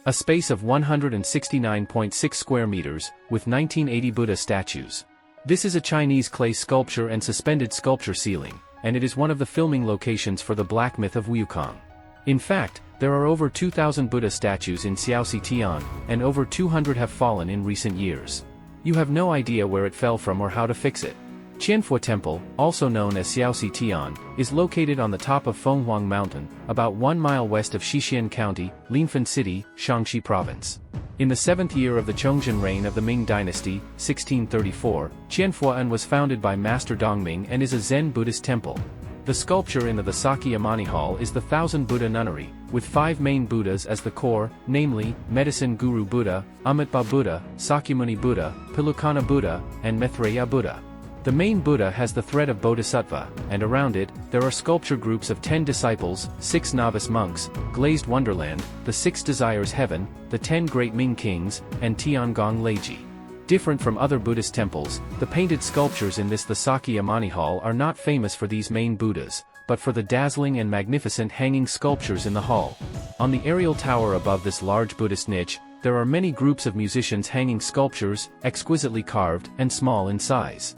A space of 169.6 square meters, with 1980 Buddha statues. This is a Chinese clay sculpture and suspended sculpture ceiling, and it is one of the filming locations for the Black Myth of Wukong. In fact, there are over 2,000 Buddha statues in Xiaoxitian, and over 200 have fallen in recent years. You have no idea where it fell from or how to fix it. Yingxian Wooden Temple, also known as Xiaoxitian, is located on the top of Fuguang Mountain, about 1 mile west of Xixian County, Linfen City, Shaanxi Province. In the 7th year of the Chongzhen reign of the Ming Dynasty, 1634, Yingxian was founded by Master Dongming and is a Zen Buddhist temple. The sculpture in the Sakyamuni Hall is the Thousand Buddha Nunnery, with 5 main Buddhas as the core, namely, Medicine Guru Buddha, Amitabha Buddha, Sakyamuni Buddha, Pilukana Buddha, and Maitreya Buddha. The main Buddha has the thread of Bodhisattva, and around it, there are sculpture groups of 10 disciples, 6 novice monks, Glazed Wonderland, the 6 Desires Heaven, the 10 Great Ming Kings, and Tiangong Leiji. Different from other Buddhist temples, the painted sculptures in the Sakyamuni Hall are not famous for these main Buddhas, but for the dazzling and magnificent hanging sculptures in the hall. On the aerial tower above this large Buddhist niche, there are many groups of musicians hanging sculptures, exquisitely carved and small in size.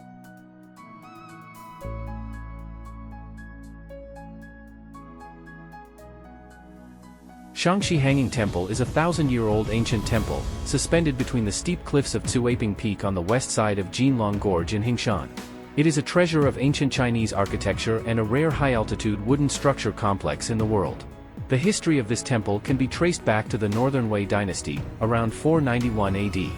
Shaanxi Hanging Temple is a 1,000-year-old ancient temple, suspended between the steep cliffs of Cuiping Peak on the west side of Jinlong Gorge in Hingshan. It is a treasure of ancient Chinese architecture and a rare high-altitude wooden structure complex in the world. The history of this temple can be traced back to the Northern Wei dynasty, around 491 AD.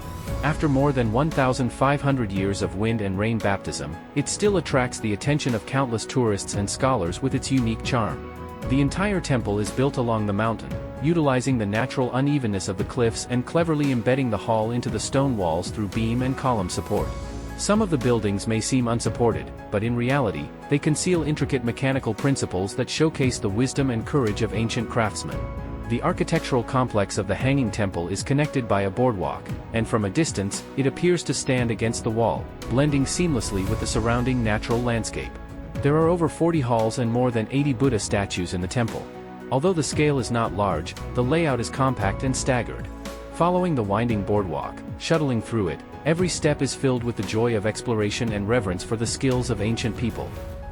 After more than 1,500 years of wind and rain baptism, it still attracts the attention of countless tourists and scholars with its unique charm. The entire temple is built along the mountain, utilizing the natural unevenness of the cliffs and cleverly embedding the hall into the stone walls through beam and column support. Some of the buildings may seem unsupported, but in reality, they conceal intricate mechanical principles that showcase the wisdom and courage of ancient craftsmen. The architectural complex of the Hanging Temple is connected by a boardwalk, and from a distance, it appears to stand against the wall, blending seamlessly with the surrounding natural landscape. There are over 40 halls and more than 80 Buddha statues in the temple. Although the scale is not large, the layout is compact and staggered. Following the winding boardwalk, shuttling through it, every step is filled with the joy of exploration and reverence for the skills of ancient people.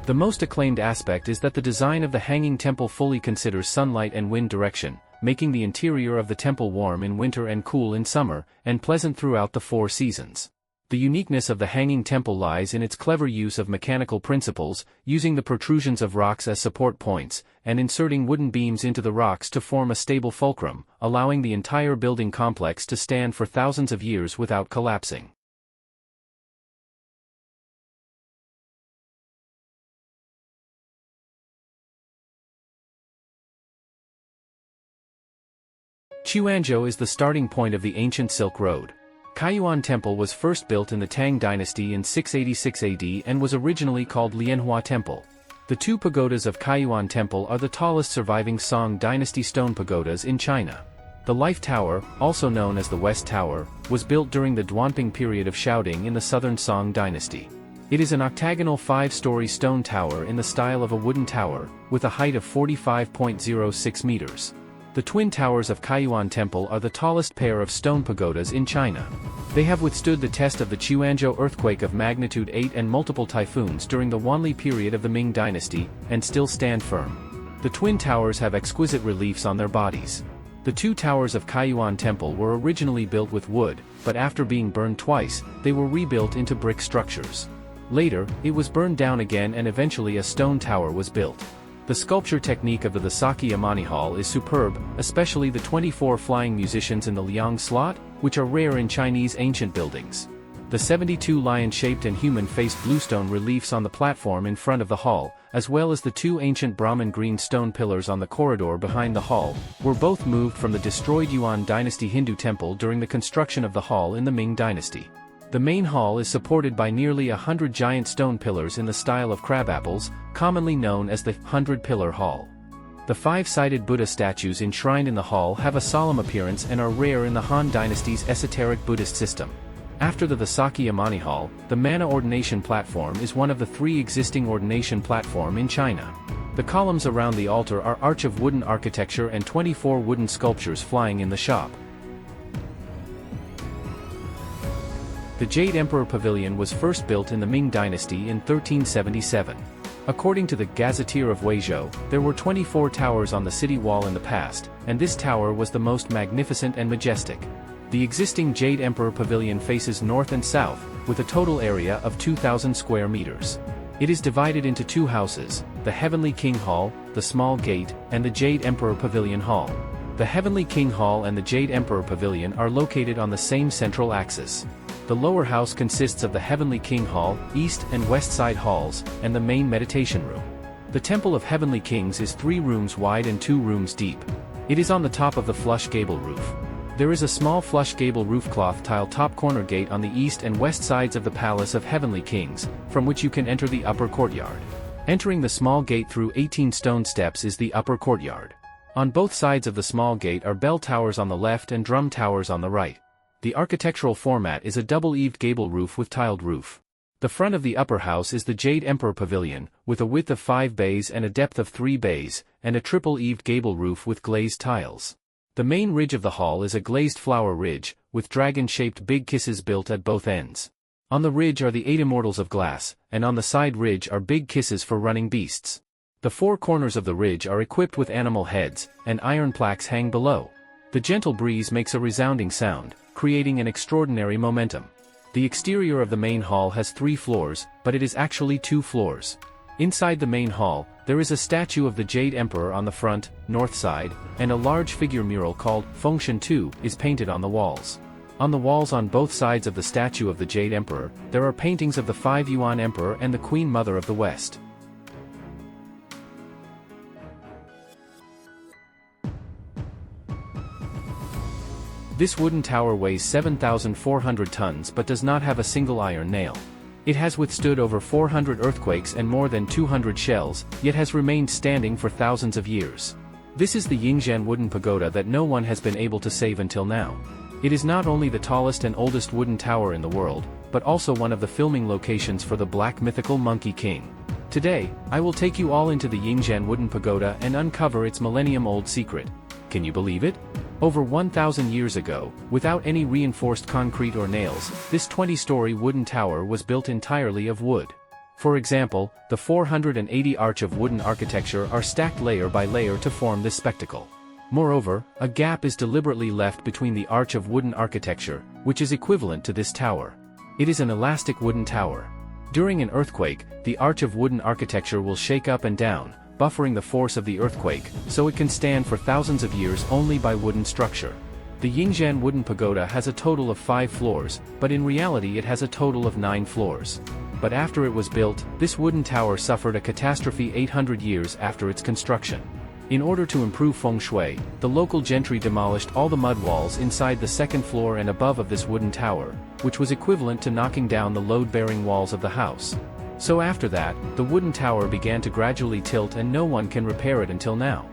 The most acclaimed aspect is that the design of the Hanging Temple fully considers sunlight and wind direction, making the interior of the temple warm in winter and cool in summer, and pleasant throughout the 4 seasons. The uniqueness of the Hanging Temple lies in its clever use of mechanical principles, using the protrusions of rocks as support points, and inserting wooden beams into the rocks to form a stable fulcrum, allowing the entire building complex to stand for thousands of years without collapsing. Quanzhou is the starting point of the ancient Silk Road. Kaiyuan Temple was first built in the Tang Dynasty in 686 AD and was originally called Lianhua Temple. The 2 pagodas of Kaiyuan Temple are the tallest surviving Song Dynasty stone pagodas in China. The Life Tower, also known as the West Tower, was built during the Duanping period of Xiaoding in the southern Song Dynasty. It is an octagonal 5-story stone tower in the style of a wooden tower, with a height of 45.06 meters. The twin towers of Kaiyuan Temple are the tallest pair of stone pagodas in China. They have withstood the test of the Quanzhou earthquake of magnitude 8 and multiple typhoons during the Wanli period of the Ming Dynasty, and still stand firm. The twin towers have exquisite reliefs on their bodies. The 2 towers of Kaiyuan Temple were originally built with wood, but after being burned twice, they were rebuilt into brick structures. Later, it was burned down again and eventually a stone tower was built. The sculpture technique of the Sakyamuni Hall is superb, especially the 24 flying musicians in the Liang slot, which are rare in Chinese ancient buildings. The 72 lion-shaped and human-faced bluestone reliefs on the platform in front of the hall, as well as the 2 ancient Brahmin green stone pillars on the corridor behind the hall, were both moved from the destroyed Yuan Dynasty Hindu temple during the construction of the hall in the Ming Dynasty. The main hall is supported by nearly 100 giant stone pillars in the style of crabapples, commonly known as the 100-pillar hall. The 5-sided Buddha statues enshrined in the hall have a solemn appearance and are rare in the Han Dynasty's esoteric Buddhist system. After the Sakyamuni Hall, the Manna ordination platform is one of the 3 existing ordination platforms in China. The columns around the altar are arch of wooden architecture and 24 wooden sculptures flying in the shop, The Jade Emperor Pavilion was first built in the Ming Dynasty in 1377. According to the Gazetteer of Weizhou, there were 24 towers on the city wall in the past, and this tower was the most magnificent and majestic. The existing Jade Emperor Pavilion faces north and south, with a total area of 2,000 square meters. It is divided into two houses, the Heavenly King Hall, the Small Gate, and the Jade Emperor Pavilion Hall. The Heavenly King Hall and the Jade Emperor Pavilion are located on the same central axis. The lower house consists of the Heavenly King Hall, East and West Side halls, and the main meditation room. The Temple of Heavenly Kings is 3 rooms wide and 2 rooms deep. It is on the top of the flush gable roof. There is a small flush gable roof cloth tile top corner gate on the east and west sides of the Palace of Heavenly Kings, from which you can enter the upper courtyard. Entering the small gate through 18 stone steps is the upper courtyard. On both sides of the small gate are bell towers on the left and drum towers on the right. The architectural format is a double-eaved gable roof with tiled roof. The front of the upper house is the Jade Emperor Pavilion, with a width of 5 bays and a depth of 3 bays, and a triple-eaved gable roof with glazed tiles. The main ridge of the hall is a glazed flower ridge, with dragon-shaped big kisses built at both ends. On the ridge are the 8 immortals of glass, and on the side ridge are big kisses for running beasts. The 4 corners of the ridge are equipped with animal heads, and iron plaques hang below. The gentle breeze makes a resounding sound, creating an extraordinary momentum. The exterior of the main hall has 3 floors, but it is actually 2 floors. Inside the main hall, there is a statue of the Jade Emperor on the front, north side, and a large figure mural called Fengshen 2 is painted on the walls. On the walls on both sides of the statue of the Jade Emperor, there are paintings of the 5 Yuan Emperor and the Queen Mother of the West. This wooden tower weighs 7,400 tons but does not have a single iron nail. It has withstood over 400 earthquakes and more than 200 shells, yet has remained standing for thousands of years. This is the Yingxian Wooden Pagoda that no one has been able to save until now. It is not only the tallest and oldest wooden tower in the world, but also one of the filming locations for the Black Mythical Monkey King. Today, I will take you all into the Yingxian Wooden Pagoda and uncover its millennium-old secret. Can you believe it? Over 1,000 years ago, without any reinforced concrete or nails, this 20-story wooden tower was built entirely of wood. For example, the 480 arch of wooden architecture are stacked layer by layer to form this spectacle. Moreover, a gap is deliberately left between the arch of wooden architecture, which is equivalent to this tower. It is an elastic wooden tower. During an earthquake, the arch of wooden architecture will shake up and down, buffering the force of the earthquake, so it can stand for thousands of years only by wooden structure. The Yingxian Wooden Pagoda has a total of 5 floors, but in reality it has a total of 9 floors. But after it was built, this wooden tower suffered a catastrophe 800 years after its construction. In order to improve feng shui, the local gentry demolished all the mud walls inside the 2nd floor and above of this wooden tower, which was equivalent to knocking down the load-bearing walls of the house. So after that, the wooden tower began to gradually tilt and no one can repair it until now.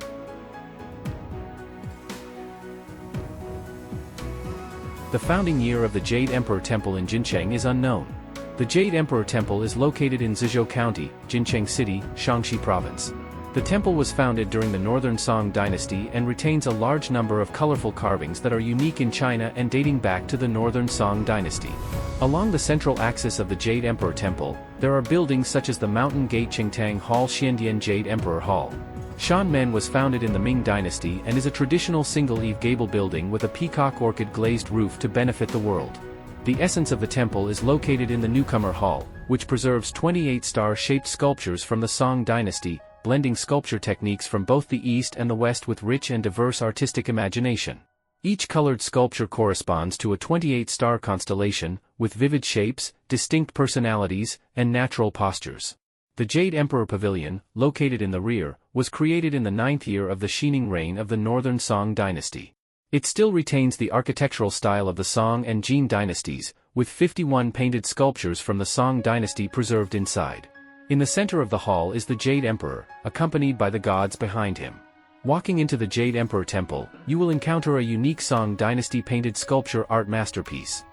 The founding year of the Jade Emperor Temple in Jincheng is unknown. The Jade Emperor Temple is located in Zizhou County, Jincheng City, Shaanxi Province. The temple was founded during the Northern Song Dynasty and retains a large number of colorful carvings that are unique in China and dating back to the Northern Song Dynasty. Along the central axis of the Jade Emperor Temple, there are buildings such as the Mountain Gate Qingtang Hall Xiandian Jade Emperor Hall. Shanmen was founded in the Ming Dynasty and is a traditional single-eave gable building with a peacock orchid glazed roof to benefit the world. The essence of the temple is located in the Newcomer Hall, which preserves 28 star-shaped sculptures from the Song Dynasty, blending sculpture techniques from both the East and the West with rich and diverse artistic imagination. Each colored sculpture corresponds to a 28-star constellation, with vivid shapes, distinct personalities, and natural postures. The Jade Emperor Pavilion, located in the rear, was created in the 9th year of the Xining reign of the Northern Song Dynasty. It still retains the architectural style of the Song and Jin dynasties, with 51 painted sculptures from the Song Dynasty preserved inside. In the center of the hall is the Jade Emperor, accompanied by the gods behind him. Walking into the Jade Emperor Temple, you will encounter a unique Song Dynasty painted sculpture art masterpiece.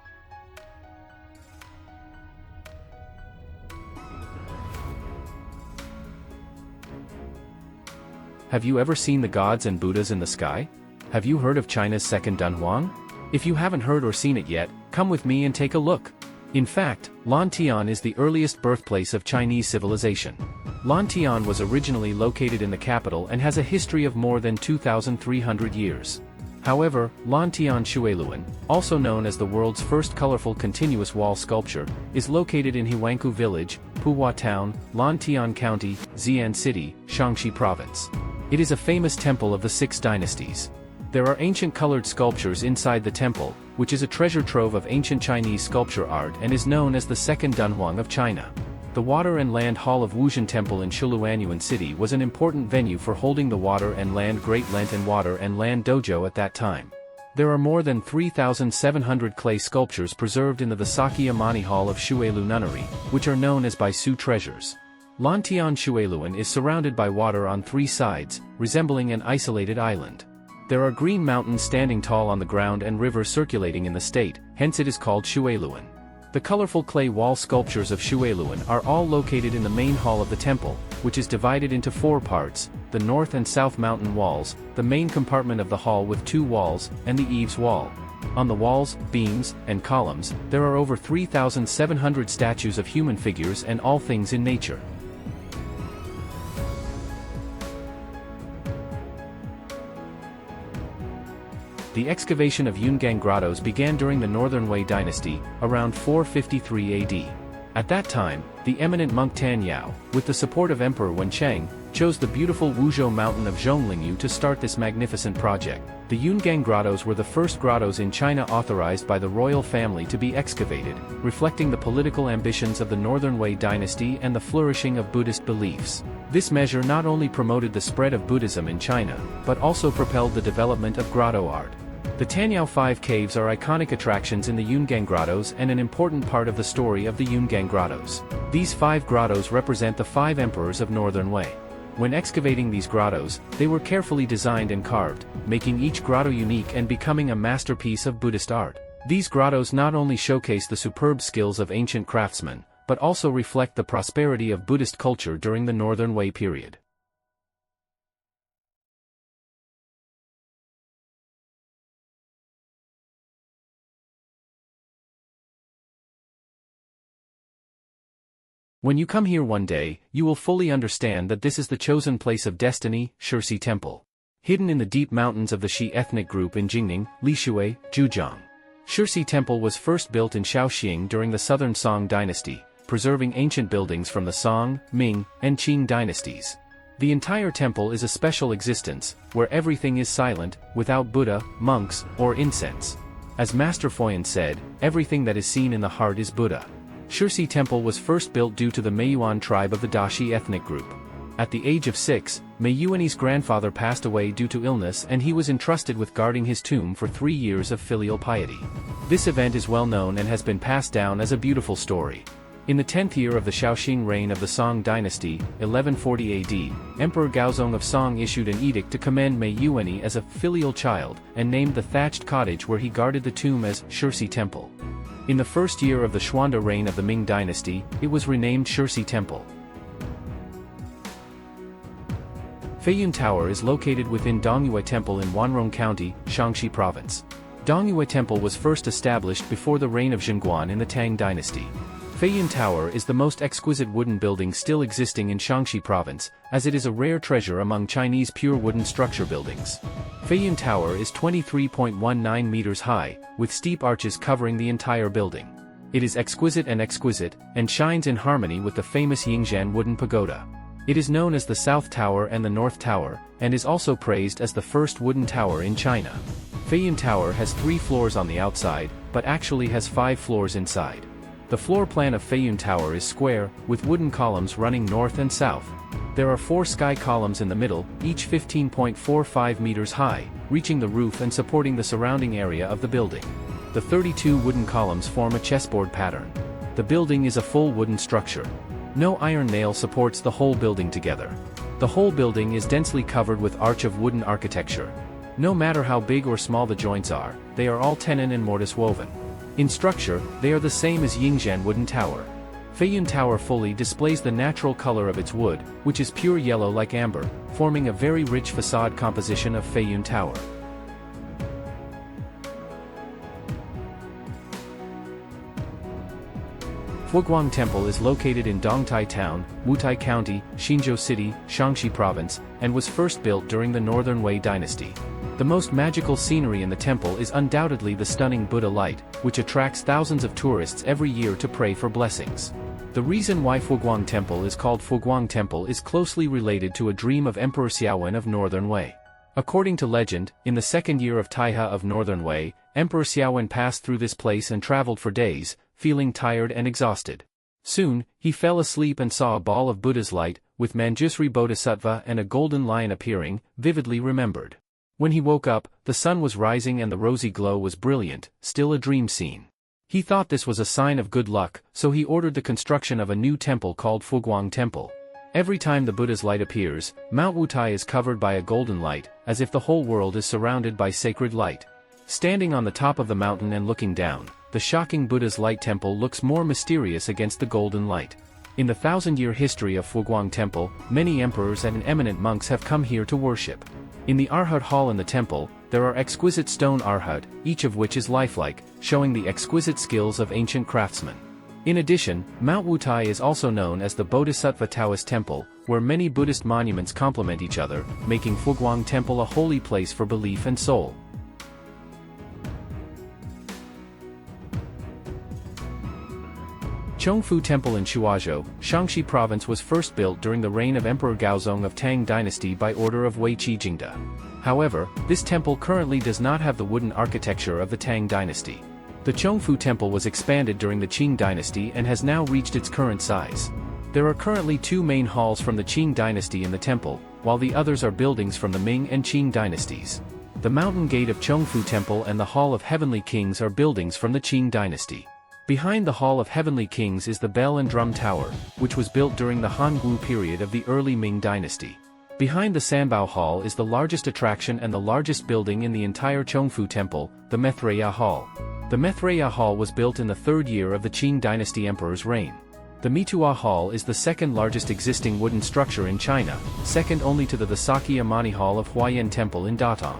Have you ever seen the gods and Buddhas in the sky? Have you heard of China's second Dunhuang? If you haven't heard or seen it yet, come with me and take a look. In fact, Lantian is the earliest birthplace of Chinese civilization. Lantian was originally located in the capital and has a history of more than 2,300 years. However, Lantian Shuiluan, also known as the world's first colorful continuous wall sculpture, is located in Huangkou Village, Puhua Town, Lantian County, Xi'an City, Shaanxi Province. It is a famous temple of the Six Dynasties. There are ancient colored sculptures inside the temple, which is a treasure trove of ancient Chinese sculpture art and is known as the Second Dunhuang of China. The Water and Land Hall of Wuan Temple in Shiluanyuan City was an important venue for holding the Water and Land Great Lent and Water and Land Dojo at that time. There are more than 3,700 clay sculptures preserved in the Visakha Mani Hall of Shuilu Nunnery, which are known as Baisu treasures. Lantian Shuiluan is surrounded by water on three sides, resembling an isolated island. There are green mountains standing tall on the ground and rivers circulating in the state, hence it is called Shuiluan. The colorful clay wall sculptures of Shuiluan are all located in the main hall of the temple, which is divided into four parts: the north and south mountain walls, the main compartment of the hall with two walls, and the eaves wall. On the walls, beams, and columns, there are over 3,700 statues of human figures and all things in nature. The excavation of Yungang Grottoes began during the Northern Wei dynasty, around 453 AD. At that time, the eminent monk Tan Yao, with the support of Emperor Wencheng, chose the beautiful Wuzhou mountain of Zhonglingyu to start this magnificent project. The Yungang Grottoes were the first grottoes in China authorized by the royal family to be excavated, reflecting the political ambitions of the Northern Wei dynasty and the flourishing of Buddhist beliefs. This measure not only promoted the spread of Buddhism in China, but also propelled the development of grotto art. The Tanyao Five Caves are iconic attractions in the Yungang Grottoes and an important part of the story of the Yungang Grottoes. These 5 grottoes represent the 5 emperors of Northern Wei. When excavating these grottoes, they were carefully designed and carved, making each grotto unique and becoming a masterpiece of Buddhist art. These grottoes not only showcase the superb skills of ancient craftsmen, but also reflect the prosperity of Buddhist culture during the Northern Wei period. When you come here one day, you will fully understand that this is the chosen place of destiny, Shery Temple. Hidden in the deep mountains of the Shi ethnic group in Jingning, Lishui, Zhujiang. Shery Temple was first built in Shaoxing during the Southern Song dynasty, preserving ancient buildings from the Song, Ming, and Qing dynasties. The entire temple is a special existence, where everything is silent, without Buddha, monks, or incense. As Master Feiyun said, everything that is seen in the heart is Buddha. Shery Temple was first built due to the Meiyuan tribe of the Dashi ethnic group. At the age of 6, Meiyuan's grandfather passed away due to illness and he was entrusted with guarding his tomb for 3 years of filial piety. This event is well known and has been passed down as a beautiful story. In the 10th year of the Shaoxing reign of the Song dynasty, 1140 AD, Emperor Gaozong of Song issued an edict to commend Meiyuan as a filial child and named the thatched cottage where he guarded the tomb as Shery Temple. In the first year of the Xuanda reign of the Ming dynasty, it was renamed Shery Temple. Feiyun Tower is located within Dongyue Temple in Wanrong County, Shaanxi Province. Dongyue Temple was first established before the reign of Zhenguan in the Tang dynasty. Feiyun Tower is the most exquisite wooden building still existing in Shaanxi Province, as it is a rare treasure among Chinese pure wooden structure buildings. Feiyun Tower is 23.19 meters high, with steep arches covering the entire building. It is exquisite and shines in harmony with the famous Yingxian Wooden Pagoda. It is known as the South Tower and the North Tower, and is also praised as the first wooden tower in China. Feiyun Tower has 3 floors on the outside, but actually has 5 floors inside. The floor plan of Feiyun Tower is square, with wooden columns running north and south. There are 4 sky columns in the middle, each 15.45 meters high, reaching the roof and supporting the surrounding area of the building. The 32 wooden columns form a chessboard pattern. The building is a full wooden structure. No iron nail supports the whole building together. The whole building is densely covered with arch of wooden architecture. No matter how big or small the joints are, they are all tenon and mortise woven. In structure, they are the same as Yingxian Wooden Tower. Feiyun Tower fully displays the natural color of its wood, which is pure yellow like amber, forming a very rich facade composition of Feiyun Tower. Fuguang Temple is located in Dongtai Town, Wutai County, Xinzhou City, Shaanxi Province, and was first built during the Northern Wei Dynasty. The most magical scenery in the temple is undoubtedly the stunning Buddha light, which attracts thousands of tourists every year to pray for blessings. The reason why Fuguang Temple is called Fuguang Temple is closely related to a dream of Emperor Xiaowen of Northern Wei. According to legend, in the second year of Taihe of Northern Wei, Emperor Xiaowen passed through this place and traveled for days, feeling tired and exhausted. Soon, he fell asleep and saw a ball of Buddha's light, with Manjusri Bodhisattva and a golden lion appearing, vividly remembered. When he woke up, the sun was rising and the rosy glow was brilliant, still a dream scene. He thought this was a sign of good luck, so he ordered the construction of a new temple called Fuguang Temple. Every time the Buddha's light appears, Mount Wutai is covered by a golden light, as if the whole world is surrounded by sacred light. Standing on the top of the mountain and looking down, the shocking Buddha's light temple looks more mysterious against the golden light. In the thousand-year history of Fuguang Temple, many emperors and eminent monks have come here to worship. In the Arhat Hall in the temple, there are exquisite stone arhat, each of which is lifelike, showing the exquisite skills of ancient craftsmen. In addition, Mount Wutai is also known as the Bodhisattva Taoist Temple, where many Buddhist monuments complement each other, making Fuguang Temple a holy place for belief and soul. Chung Fu Temple in Shuozhou, Shaanxi Province was first built during the reign of Emperor Gaozong of Tang Dynasty by order of Wei Qi Jingde. However, this temple currently does not have the wooden architecture of the Tang Dynasty. The Chung Fu Temple was expanded during the Qing Dynasty and has now reached its current size. There are currently two main halls from the Qing Dynasty in the temple, while the others are buildings from the Ming and Qing dynasties. The Mountain Gate of Chung Fu Temple and the Hall of Heavenly Kings are buildings from the Qing Dynasty. Behind the Hall of Heavenly Kings is the Bell and Drum Tower, which was built during the Han Gu period of the early Ming Dynasty. Behind the Sanbao Hall is the largest attraction and the largest building in the entire Chung Fu Temple, the Maitreya Hall. The Maitreya Hall was built in the third year of the Qing Dynasty Emperor's reign. The Mitua Hall is the second largest existing wooden structure in China, second only to the Sakya Mani Hall of Huayan Temple in Datong.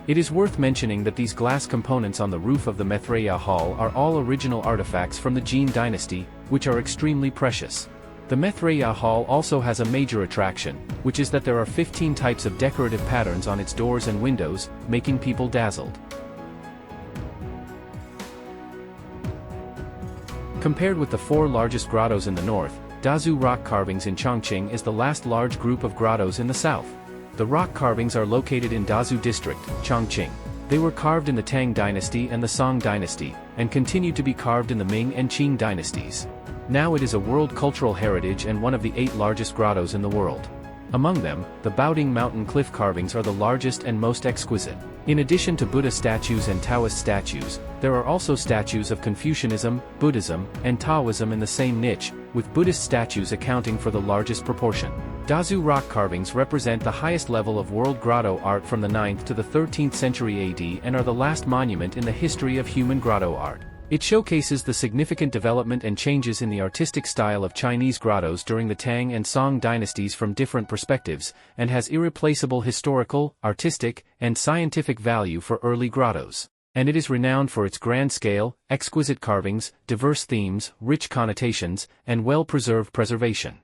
It is worth mentioning that these glass components on the roof of the Maitreya Hall are all original artifacts from the Jin Dynasty, which are extremely precious. The Maitreya Hall also has a major attraction, which is that there are 15 types of decorative patterns on its doors and windows, making people dazzled. Compared with the four largest grottos in the north, Dau Rock Carvings in Chongqing is the last large group of grottos in the south. The rock carvings are located in Dau District, Chongqing. They were carved in the Tang Dynasty and the Song Dynasty, and continue to be carved in the Ming and Qing dynasties. Now it is a World Cultural Heritage and one of the 8 largest grottos in the world. Among them, the Baoding Mountain cliff carvings are the largest and most exquisite. In addition to Buddha statues and Taoist statues, there are also statues of Confucianism, Buddhism, and Taoism in the same niche, with Buddhist statues accounting for the largest proportion. Dau rock carvings represent the highest level of world grotto art from the 9th to the 13th century AD and are the last monument in the history of human grotto art. It showcases the significant development and changes in the artistic style of Chinese grottos during the Tang and Song dynasties from different perspectives, and has irreplaceable historical, artistic, and scientific value for early grottos. And it is renowned for its grand scale, exquisite carvings, diverse themes, rich connotations, and well-preserved preservation.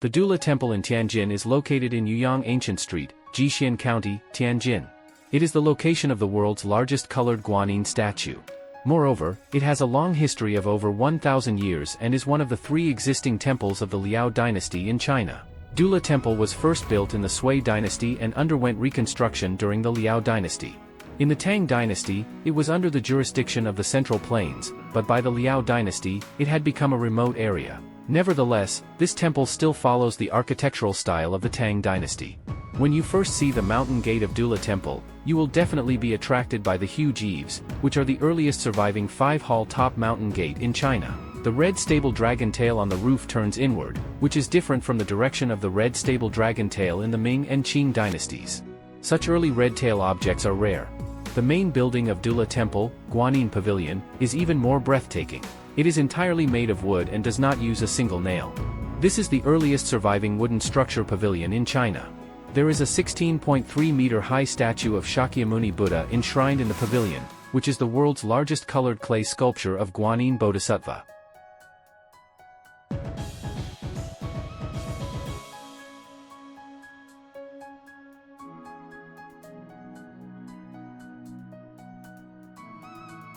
The Dau Temple in Tianjin is located in Yuyang Ancient Street, Jixian County, Tianjin. It is the location of the world's largest colored guanyin statue. Moreover, it has a long history of over 1,000 years and is one of the 3 existing temples of the Liao dynasty in China. Dau Temple was first built in the Sui dynasty and underwent reconstruction during the Liao dynasty. In the Tang dynasty, it was under the jurisdiction of the Central Plains, but by the Liao dynasty, it had become a remote area. Nevertheless, this temple still follows the architectural style of the Tang dynasty. When you first see the mountain gate of Dau Temple, you will definitely be attracted by the huge eaves, which are the earliest surviving 5-hall top mountain gate in China. The red stable dragon tail on the roof turns inward, which is different from the direction of the red stable dragon tail in the Ming and Qing dynasties. Such early red tail objects are rare. The main building of Dau Temple, Guanyin Pavilion, is even more breathtaking. It is entirely made of wood and does not use a single nail. This is the earliest surviving wooden structure pavilion in China. There is a 16.3-meter-high statue of Shakyamuni Buddha enshrined in the pavilion, which is the world's largest colored clay sculpture of Guanyin Bodhisattva.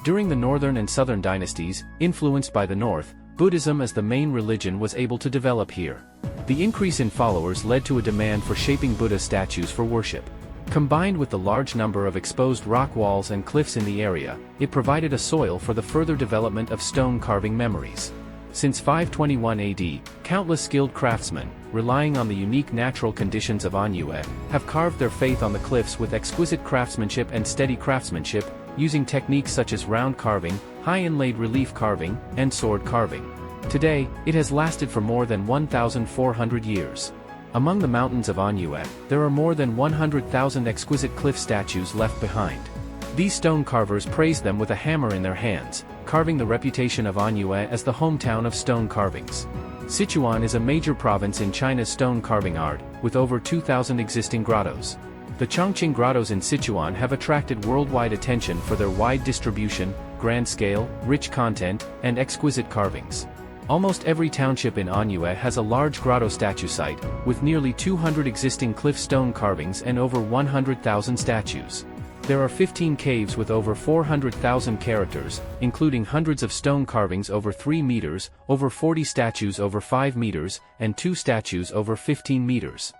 During the northern and southern dynasties, influenced by the north, Buddhism as the main religion was able to develop here. The increase in followers led to a demand for shaping Buddha statues for worship. Combined with the large number of exposed rock walls and cliffs in the area, it provided a soil for the further development of stone carving memories. Since 521 AD, countless skilled craftsmen, relying on the unique natural conditions of Anyue, have carved their faith on the cliffs with exquisite craftsmanship and steady craftsmanship, using techniques such as round carving, high inlaid relief carving, and sword carving. Today, it has lasted for more than 1,400 years. Among the mountains of Anyue, there are more than 100,000 exquisite cliff statues left behind. These stone carvers praise them with a hammer in their hands, carving the reputation of Anyue as the hometown of stone carvings. Sichuan is a major province in China's stone carving art, with over 2,000 existing grottos. The Chongqing Grottoes in Sichuan have attracted worldwide attention for their wide distribution, grand scale, rich content, and exquisite carvings. Almost every township in Anyue has a large grotto statue site, with nearly 200 existing cliff stone carvings and over 100,000 statues. There are 15 caves with over 400,000 characters, including hundreds of stone carvings over 3 meters, over 40 statues over 5 meters, and 2 statues over 15 meters.